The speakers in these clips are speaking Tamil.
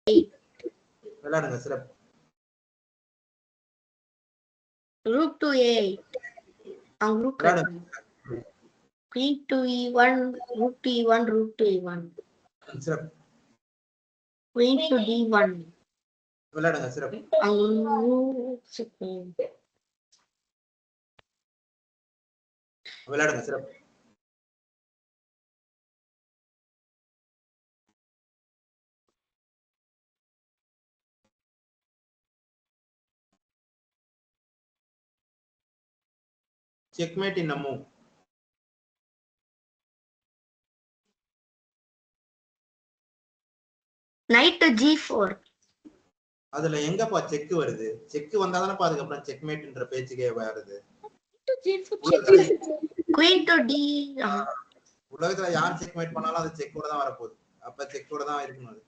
விளையாடுங்க சிறப்பு. rook to a8. rook queen to e1, rook to e1, rook to e1. சிறப்பு. queen to d1. விளையாடுங்க சிறப்பு. விளையாடுங்க சிறப்பு. checkmate in a move. knight to g4. அதுல எங்கப்பா செக் வருது? செக் வந்தாதானே அதுக்கு அப்புறம் செக்மேட்ன்ற பேச்சுக்கே வருது. queen to d. உலகத்துல யார் செக்மேட் பண்ணாலும் அது செக்கோட தான் வரப்போகுது. அப்ப செக்கோட தான் இருக்கணும் அது.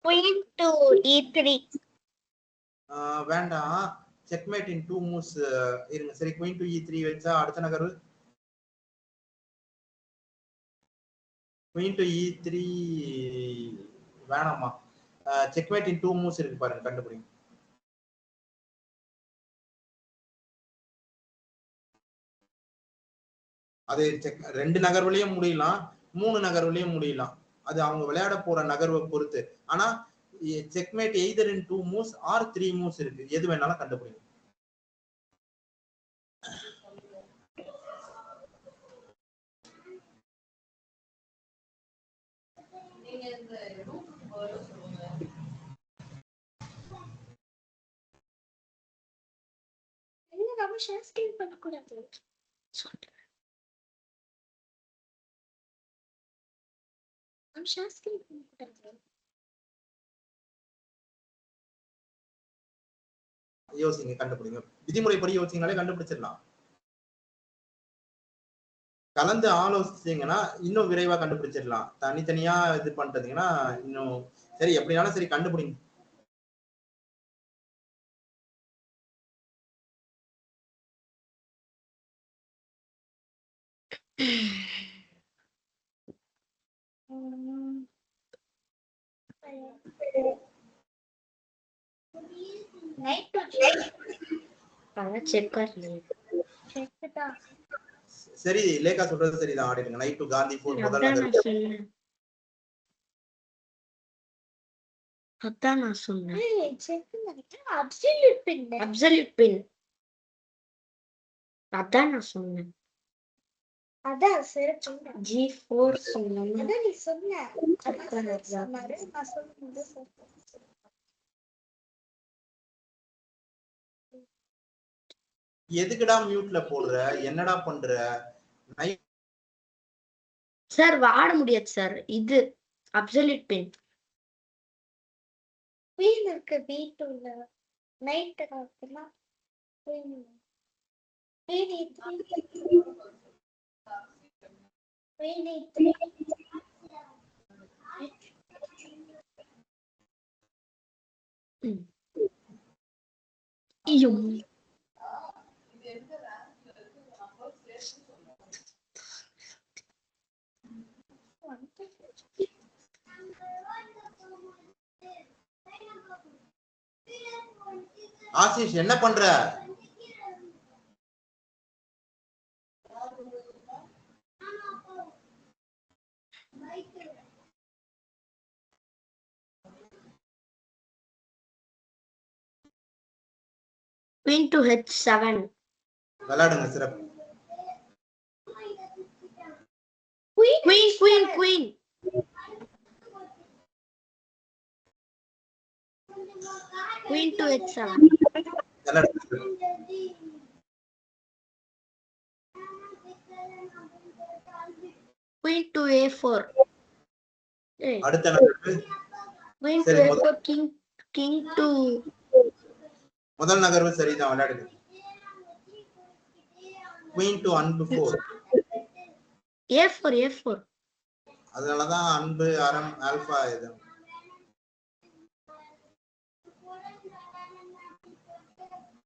queen to e3. வேண்டாம். செக்மேட் இன் 2 மூவ்ஸ் இருங்க. சரி queen to e3 வெச்சா அடுத்த நகர்வு queen to e3 வேணாமா? செக்மேட் இன் 2 மூவ்ஸ் இருக்கு பாருங்க, கண்டுபிடிங்க. அது ரெண்டு நகர்வுலயும் முடியலாம், 3 நகர்வுலயும் முடியலாம். அது அவங்க விளையாட போற நகர்வை பொறுத்து. ஆனா checkmate either in 2 moves or 3 moves இருக்கு. எது வேணாலும் கண்டுபிடிங்க. யோசிங்க, கண்டுபிடிங்க. விதிமுறைப்படி யோசிங்கனாலே கண்டுபிடிச்சிடலாம். கலந்து ஆலோசிச்சீங்கன்னா இன்னும் விரைவா கண்டுபிடிச்சிடலாம். தனித்தனியா இது பண்றதுங்கன்னா இன்னும் சரி. எப்படினாலும் சரி கண்டுபிடிங்க. சரி, லேகா சொல்றது சரிதான். ஆடிடுங்க. நைட் டு காந்தி 4 முதல் நகர். அதான் நான் சொன்னேன். அப்சல்யூட் பின். அப்சல்யூட் பின். அதான் நான் சொன்னேன். அதான் சரி சொன்னேன். G4 சொன்னேன். அதான் நீ சொன்ன. நான் சொல்லும்போது எதுக்குடா மியூட்ல போடுற? என்னடா பண்ற? சார் வாட முடியாது சார். இது அப்சல்யூட் பின். குயின் இருக்கு B2ல. நைட் இருக்குனா queen. Queen E3. Queen E3. ஐயோ. ஆசிஷ் என்ன பண்ற? Queen to H7. விளையாடுங்க சிறப்பு. Queen. Queen to H7. Queen to A4. அடுத்த நகர்வு. Queen to A4. King to. முதல் நகர்வு சரிதான். விளையாடுங்க. Queen to அன்பு 4. A4. அதனாலதான் அன்பு அறம் ஆல்பா இது.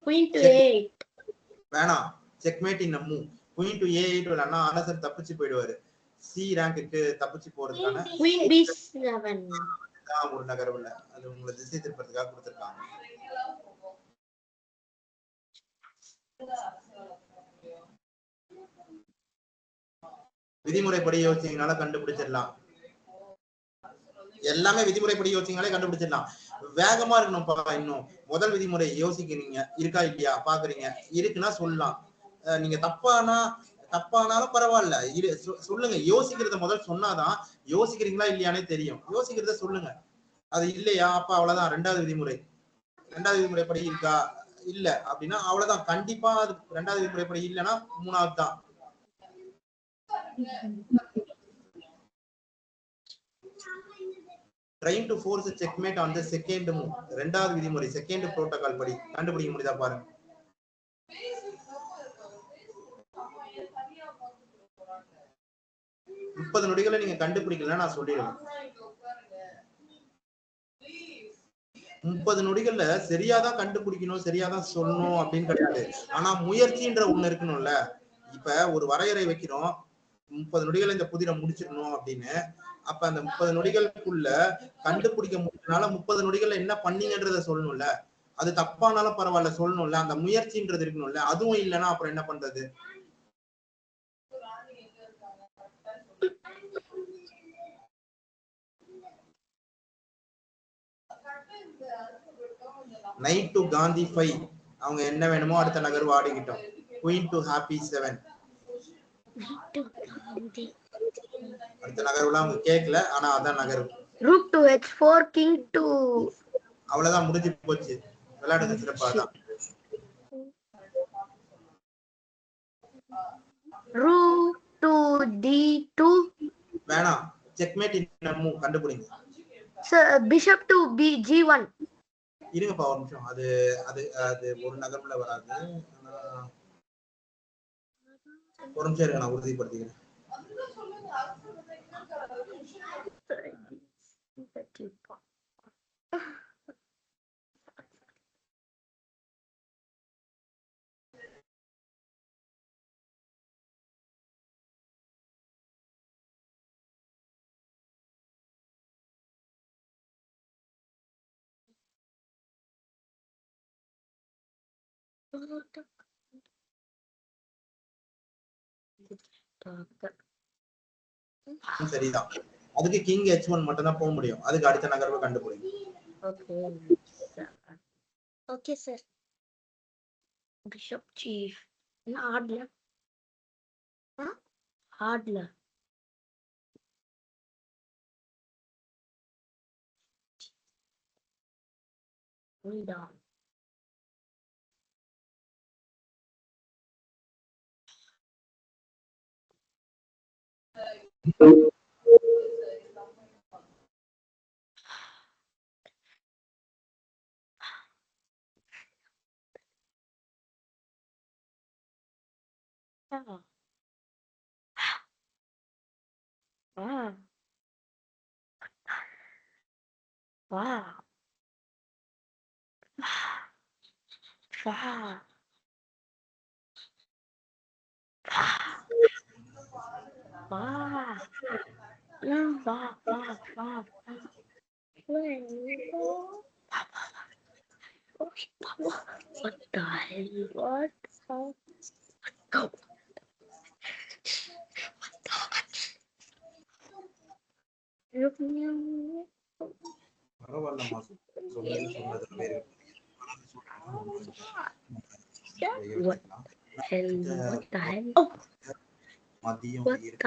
Queen to A8. வேணாம். Checkmate in move. Queen to A8 விளையாடுனா அரசர் தப்பிச்சு போயிடுவாரு. சி ரேங்குக்கு தப்பிச்சு போறதுக்கான குயின் B7 ஒரு நகர்வு இல்ல, அது உங்களை திசை திருப்பறதுக்காக கொடுத்திருக்காங்க. விதிமுறைப்படி யோசிச்சீங்கனால கண்டுபிடிச்சிடலாம். எல்லாமே விதிமுறைப்படி யோசிச்சீங்களே கண்டுபிடிச்சிடலாம். வேகமா இருக்கணும்ப்பா. இன்னும் முதல் விதிமுறை யோசிக்கிறீங்க, இருக்கா இல்லையா பாக்குறீங்க, இருக்குன்னா சொல்லலாம். நீங்க தப்பானாலும் பரவாயில்ல, சொல்லுங்க. யோசிக்கிறத முதல் சொன்னாதான் யோசிக்கிறீங்களா இல்லையானே தெரியும். யோசிக்கிறத சொல்லுங்க. அது இல்லையா, அப்ப அவ்வளவுதான். ரெண்டாவது விதிமுறைப்படி இருக்கா இல்ல அப்படின்னா அவ்வளவுதான். கண்டிப்பா அது ரெண்டாவது விதிமுறைப்படி இல்லைன்னா மூணாவது தான். Trying to force a checkmate on the second move. ரெண்டாவது விதிமுறை, செகண்ட் புரோட்டோகால் படி கண்டுபிடிக்க முடியுதா பாருங்க. முப்பது நொடிகளை நீங்க கண்டுபிடிக்கல நான் சொல்லிடுவேன். 30 நொடிகள்ல சரியாதான் கண்டுபிடிக்கணும், சரியாதான் சொல்லணும் அப்படின்னு கிடையாது. ஆனா முயற்சின்ற ஒண்ணு இருக்கணும்ல. இப்ப ஒரு வரையறை வைக்கிறோம், 30 நொடிகள் இந்த புதிரை முடிச்சிடணும் அப்படின்னு. அப்ப அந்த 30 நொடிகளுக்குள்ள கண்டுபிடிக்க முடியறதுனால 30 நொடிகள்ல என்ன பண்ணீங்கன்றத சொல்லணும்ல. அது தப்பானாலும் பரவாயில்ல சொல்லணும்ல. அந்த முயற்சின்றது இருக்கணும்ல. அதுவும் இல்லைன்னா அப்புறம் என்ன பண்றது? Night to Gandhi 5. அவங்க என்ன வேணுமோ அடுத்த நகர்வு ஆடிக்கிட்டோம். Queen to happy 7. அடுத்த நகர்வுலாம் அவங்க கேட்கல, ஆனா அதான் நகர்வு. Rook to h4 king to. அவ்வளவுதான், முடிஞ்சு போச்சு. விளையாடுங்க சிறப்பாதான். Rook to d2. வேணாம், செக்மேட் இன் மூவ் கண்டுபிடிங்க. Bishop to g1. இருங்கப்பா ஒரு நிமிஷம். அது அது அது ஒரு நகர்வுல வராது. ஒரு நிமிஷம் இருங்க, நான் உறுதிப்படுத்திக்கிறேன். சரிதான். அதுக்கு கிங் h1 மட்டும் தான் போக முடியும். அதுக்கு அடுத்த நகர்வை கண்டுபிடிங்க. Okay sir. பிஷப் சீஃப் ஆடல. What the hell? What? Go. பரவாயில்லம்மா, சொன்னது வேறு. மதியம் இருக்க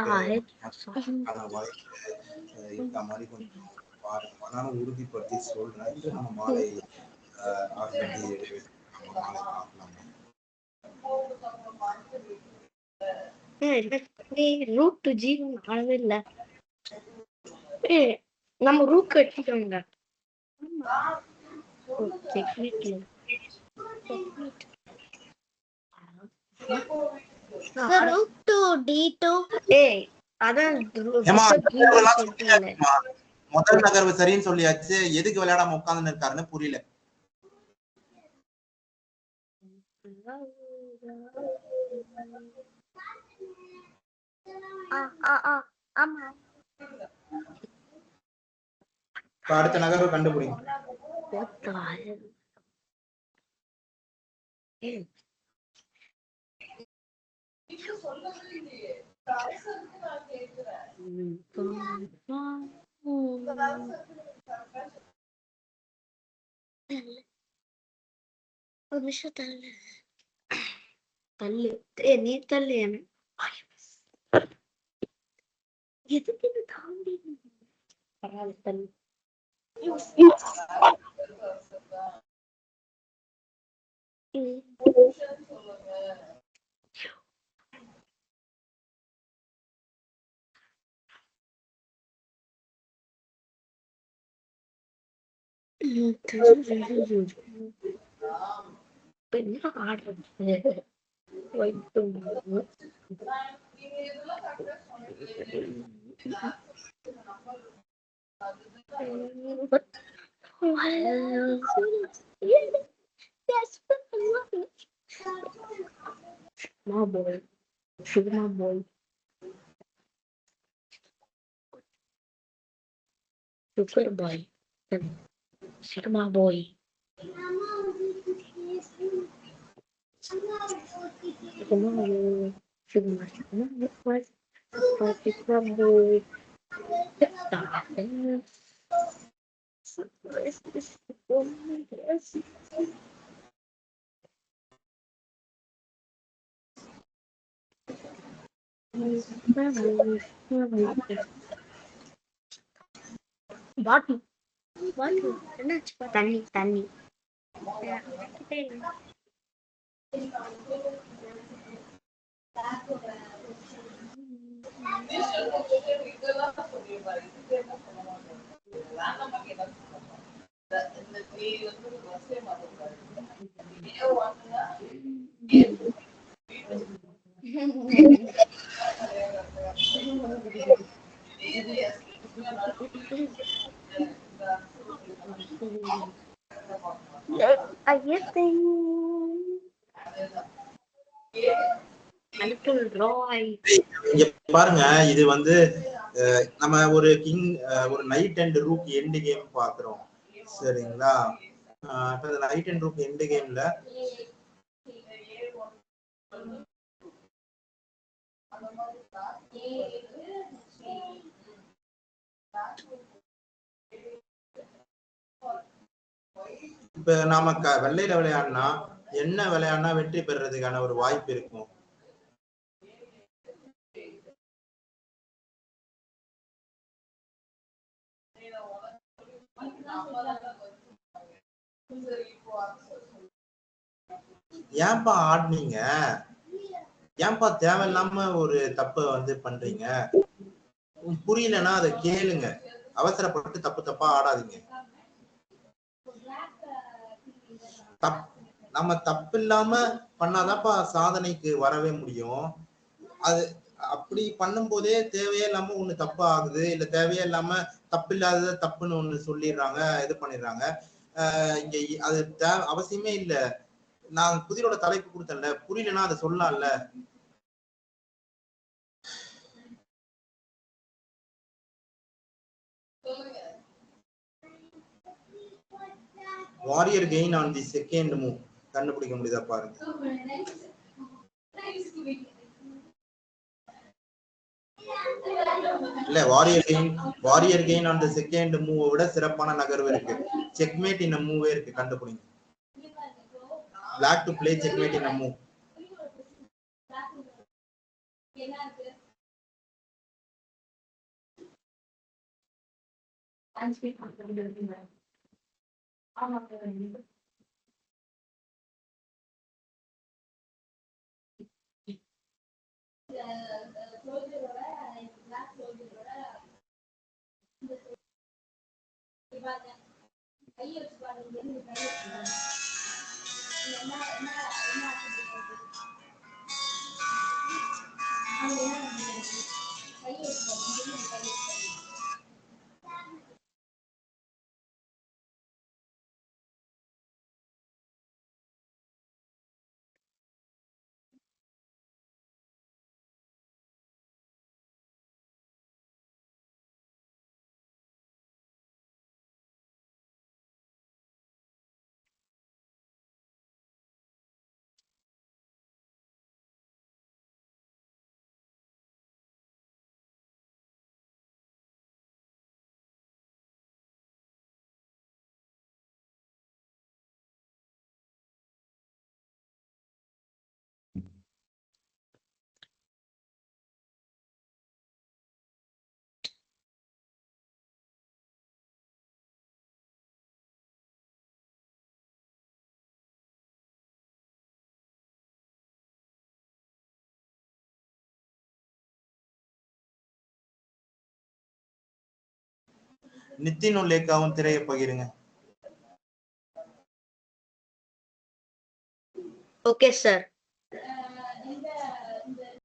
மாதிரி கொஞ்சம் பாருங்க. நானும் உறுதிப்படுத்தி சொல்றேன். நம்ம மாலை ரூட் டு g1 ஆனவே இல்ல. நம்ம ரூக் எடுத்துக்கோங்க. Rook to d2. அதான் முதல் நகர்வு சரின்னு சொல்லியாச்சு. எதுக்கு விளையாடாம உட்கார்ந்து இருக்காருன்னு புரியல. ஆமா. இப்ப அடுத்த நகர்வை கண்டுபிடிங்க. ஒரு நிமிஷம் தள்ளு. தள்ளு. நீ தள்ளு என்ன. எதுக்கு இது தாண்டி பரவாயில்ல தள்ளு. என்ன ஆடுறது my boy, sugar my boy, sugar boy, sugar my boy. பாட்டில் பாட்டில் என்னாச்சுப்பா? தண்ணி தண்ணி. இங்க பாருங்க, இது வந்து நம்ம ஒரு கிங் ஒரு night and rook end game பாக்குறோம், சரிங்களா? இப்ப இந்த நைட் அண்ட் ரூக் எண்ட் கேம்ல இப்ப நாம வெள்ளையில விளையாடினா என்ன விளையாடினா வெற்றி பெறதுக்கான ஒரு வாய்ப்பு இருக்கும்? ஏன்பா ஆடுனீங்க? ஏன்பா தேவையில்லாம ஒரு தப்ப வந்து பண்றீங்க? புரியலன்னா அதை கேளுங்க. அவசரப்பட்டு தப்பு தப்பா ஆடாதீங்க. நம்ம தப்பு இல்லாம பண்ணாதான்ப்பா சாதனைக்கு வரவே முடியும். அது அப்படி பண்ணும் போதே தேவையே இல்லாம ஒண்ணு தப்பா ஆகுது, இல்ல தேவையே இல்லாம தப்பு இல்லாதத தப்புன்னு ஒண்ணு சொல்லிடுறாங்க, இது பண்ணிடுறாங்க. இங்க அது அவசியமே இல்ல. நான் புதிரோட தலைப்பு கொடுத்தேன்ல, புரியலன்னா அதை சொல்லலாம்ல. Warrior gain on the second move கண்டுபிடிக்க முடியுதா பாருங்க. இல்ல, warrior gain on the second move விட சிறப்பான நகர்வு இருக்கு. செக்மேட் இன் a மூவே இருக்கு, கண்டுபிடிங்க. Black to play checkmate in a move. நித்தினும் லேக்காவும் திரையை பகிருங்க. Okay sir.